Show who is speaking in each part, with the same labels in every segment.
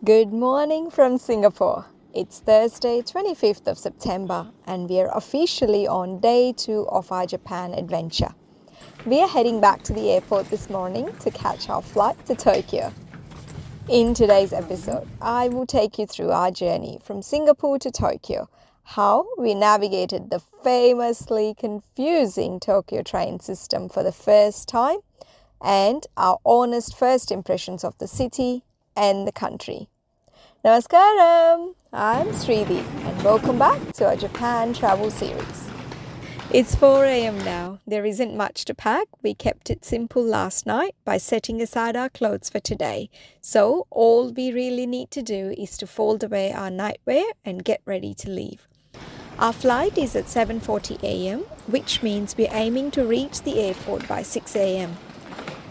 Speaker 1: Good morning from Singapore. It's Thursday, 25th of September, and we are officially on day 2 of our Japan adventure. We are heading back to the airport this morning to catch our flight to Tokyo. In today's episode, I will take you through our journey from Singapore to Tokyo, how we navigated the famously confusing Tokyo train system for the first time, and our honest first impressions of the city and the country. Namaskaram! I'm Srithi and welcome back to our Japan travel series. It's 4 a.m. now. There isn't much to pack. We kept it simple last night by setting aside our clothes for today. So all we really need to do is to fold away our nightwear and get ready to leave. Our flight is at 7:40 a.m., which means we're aiming to reach the airport by 6 a.m.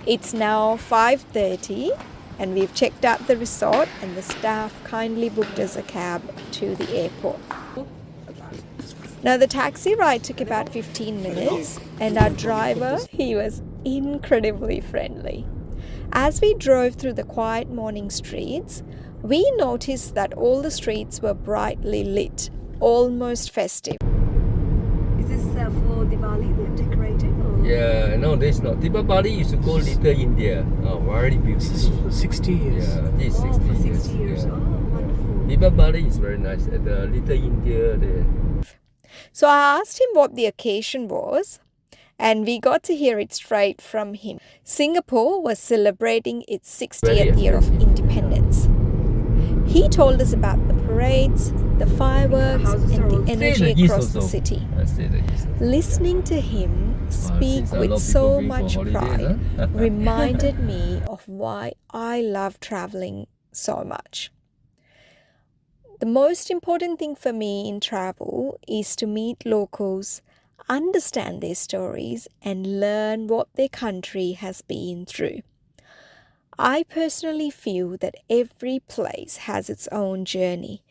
Speaker 1: It's now 5:30 and we've checked out the resort and the staff kindly booked us a cab to the airport. Now the taxi ride took about 15 minutes and our driver, he was incredibly friendly. As we drove through the quiet morning streets, we noticed that all the streets were brightly lit, almost festive. Is this for Diwali they're decorating?
Speaker 2: Yeah, no, there's not. Diwali used to go Little India. Oh, very beautiful.
Speaker 3: 60 years.
Speaker 2: Yeah, this is 60
Speaker 1: for 60
Speaker 2: years.
Speaker 1: years.
Speaker 2: Yeah.
Speaker 1: Oh, wonderful.
Speaker 2: Diwali is very nice. At the Little India there.
Speaker 1: So I asked him what the occasion was, and we got to hear it straight from him. Singapore was celebrating its 60th year of independence. He told us about the parades, the fireworks, and the energy across the city. Listening to him speak with so much pride reminded me of why I love traveling so much. The most important thing for me in travel is to meet locals, understand their stories, and learn what their country has been through. I personally feel that every place has its own journey,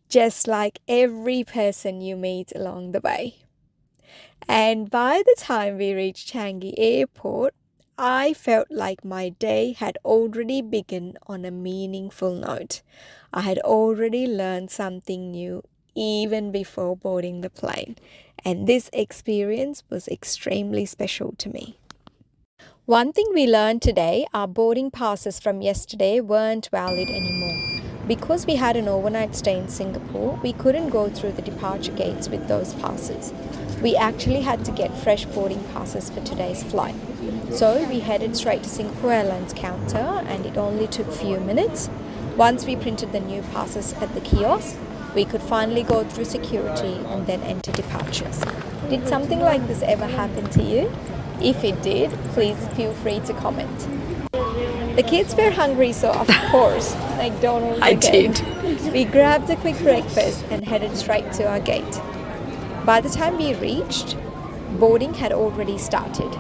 Speaker 1: just like every person you meet along the way. And by the time we reached Changi Airport, I felt like my day had already begun on a meaningful note. I had already learned something new even before boarding the plane, and this experience was extremely special to me. One thing we learned today, our boarding passes from yesterday weren't valid anymore. Because we had an overnight stay in Singapore, we couldn't go through the departure gates with those passes. We actually had to get fresh boarding passes for today's flight. So we headed straight to Singapore Airlines counter and it only took a few minutes. Once we printed the new passes at the kiosk, we could finally go through security and then enter departures. Did something like this ever happen to you? If it did, please feel free to comment. The kids were hungry, so of course, McDonald's again. We grabbed a quick breakfast and headed straight to our gate. By the time we reached, boarding had already started.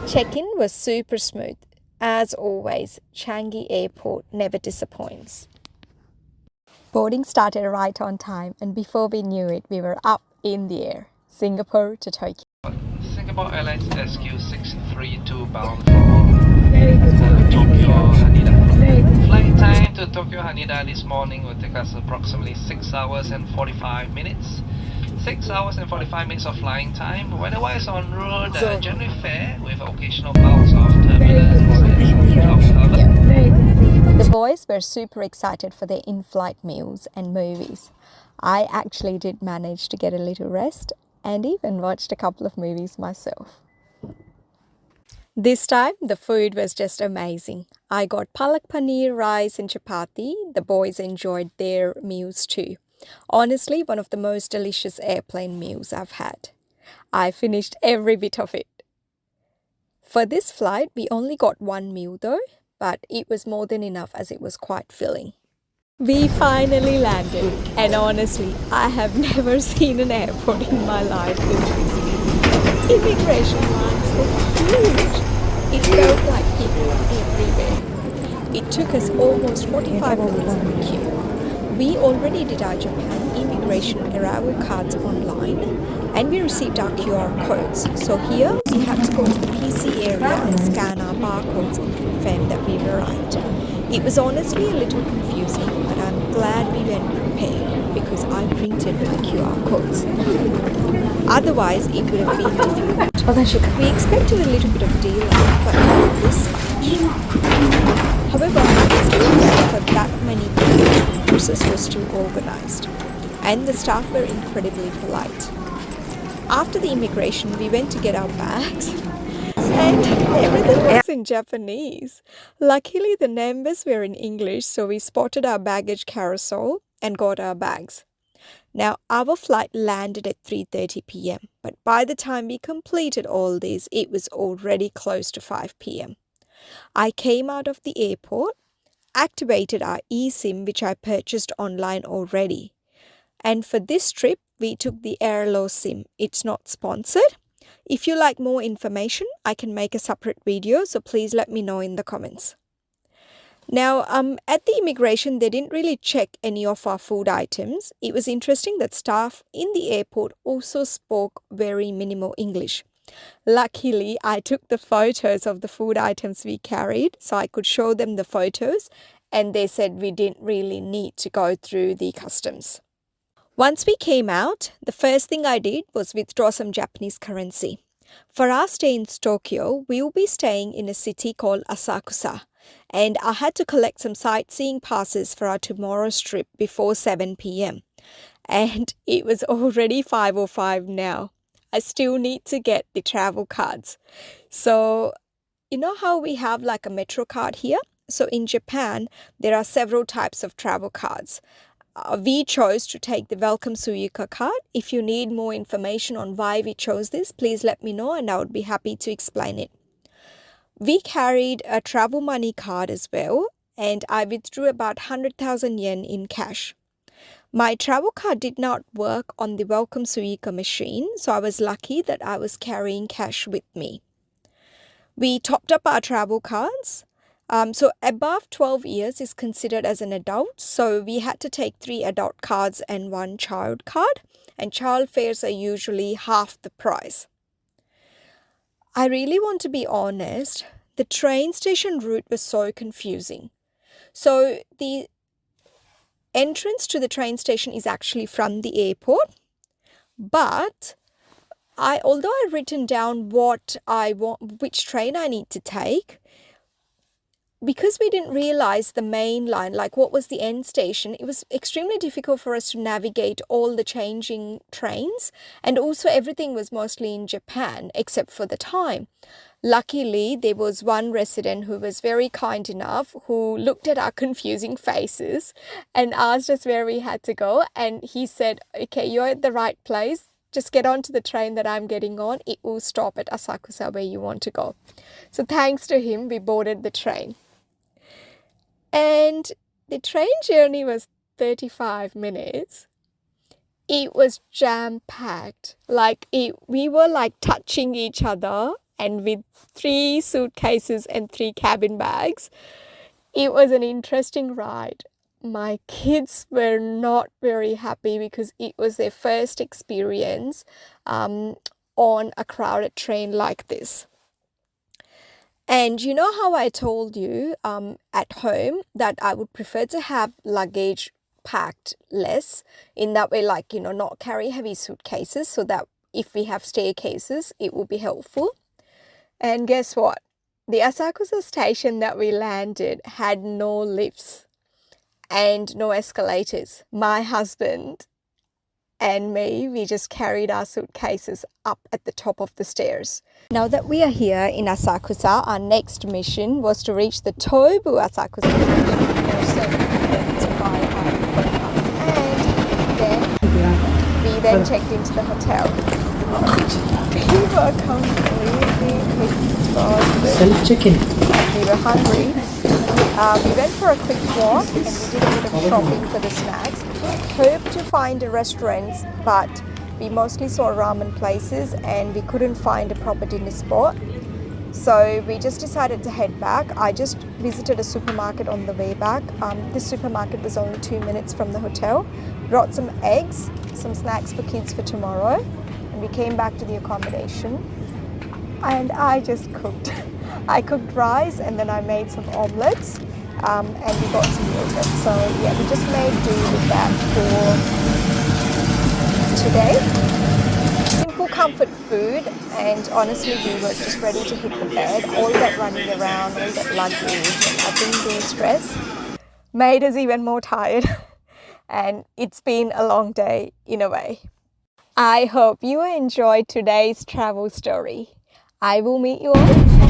Speaker 1: Check-in was super smooth. As always, Changi Airport never disappoints. Boarding started right on time, and before we knew it, we were up in the air. Singapore to Tokyo.
Speaker 4: Singapore Airlines SQ632 bound for Tokyo Haneda. Flight time to Tokyo Haneda this morning will take us approximately 6 hours and 45 minutes. 6 hours and 45 minutes of flying time. Weather-wise on road, generally fair with occasional bouts of turbulence.
Speaker 1: The boys were super excited for their in-flight meals and movies. I actually did manage to get a little rest and even watched a couple of movies myself. This time, the food was just amazing. I got palak paneer, rice and chapati. The boys enjoyed their meals too. Honestly, one of the most delicious airplane meals I've had. I finished every bit of it. For this flight, we only got one meal though, but it was more than enough as it was quite filling. We finally landed, and honestly, I have never seen an airport in my life this busy. Immigration lines were huge. It felt like people were everywhere. It took us almost 45 minutes in the queue. We already did our Japan immigration arrival cards online, and we received our QR codes. So here, we had to go to the PC area and scan our barcodes and confirm that we've arrived. It was honestly a little confusing, but I Otherwise, it would have been difficult. We expected a little bit of delay, but not this much. However, I still felt for that many people, the process was still organized, and the staff were incredibly polite. After the immigration, we went to get our bags, and everything was in Japanese. Luckily, the numbers were in English, so we spotted our baggage carousel and got our bags. Now, our flight landed at 3:30 p.m., but by the time we completed all this, it was already close to 5 p.m. I came out of the airport, activated our eSIM, which I purchased online already. And for this trip, we took the Airlo SIM. It's not sponsored. If you like more information, I can make a separate video, so please let me know in the comments. Now, at the immigration, they didn't really check any of our food items. It was interesting that staff in the airport also spoke very minimal English. Luckily, I took the photos of the food items we carried, so I could show them the photos, and they said we didn't really need to go through the customs. Once we came out, the first thing I did was withdraw some Japanese currency. For our stay in Tokyo, we will be staying in a city called Asakusa, and I had to collect some sightseeing passes for our tomorrow's trip before 7 p.m. And it was already 5:05 now. I still need to get the travel cards. So, you know how we have like a metro card here? So in Japan, there are several types of travel cards. We chose to take the Welcome Suica card. If you need more information on why we chose this, please let me know and I would be happy to explain it. We carried a travel money card as well, and I withdrew about 100,000 yen in cash. My travel card did not work on the Welcome Suica machine, so I was lucky that I was carrying cash with me. We topped up our travel cards. So above 12 years is considered as an adult, so we had to take 3 adult cards and 1 child card, and child fares are usually half the price. I really want to be honest, the train station route was so confusing. So the entrance to the train station is actually from the airport, but although I've written down which train I need to take, because we didn't realize the main line, like what was the end station, it was extremely difficult for us to navigate all the changing trains, and also everything was mostly in Japan except for the time. Luckily, there was one resident who was very kind enough who looked at our confusing faces and asked us where we had to go. And he said, okay, you're at the right place. Just get onto the train that I'm getting on. It will stop at Asakusa where you want to go. So thanks to him, we boarded the train. And the train journey was 35 minutes. It was jam-packed. We were like touching each other, and with 3 suitcases and 3 cabin bags. It was an interesting ride. My kids were not very happy because it was their first experience on a crowded train like this. And you know how I told you at home that I would prefer to have luggage packed less, in that way, not carry heavy suitcases, so that if we have staircases, it will be helpful. And guess what? The Asakusa station that we landed had no lifts and no escalators. My husband and me, we just carried our suitcases up at the top of the stairs. Now that we are here in Asakusa, our next mission was to reach the Tobu Asakusa station to buy our pass. And then we checked into the hotel. We were completely exhausted.
Speaker 2: Self-check-in.
Speaker 1: We were hungry. We went for a quick walk and we did a bit of shopping for the snacks. Hoped to find a restaurant, but we mostly saw ramen places and we couldn't find a proper dinner spot. So we just decided to head back. I just visited a supermarket on the way back. This supermarket was only 2 minutes from the hotel. Brought some eggs, some snacks for kids for tomorrow. We came back to the accommodation and I just cooked. I cooked rice and then I made some omelets and we got some yogurt. So yeah, we just made do with that for today. Simple comfort food, and honestly we were just ready to hit the bed. All that running around, all that luggage, and I think the stress made us even more tired. And it's been a long day in a way. I hope you enjoyed today's travel story. I will meet you all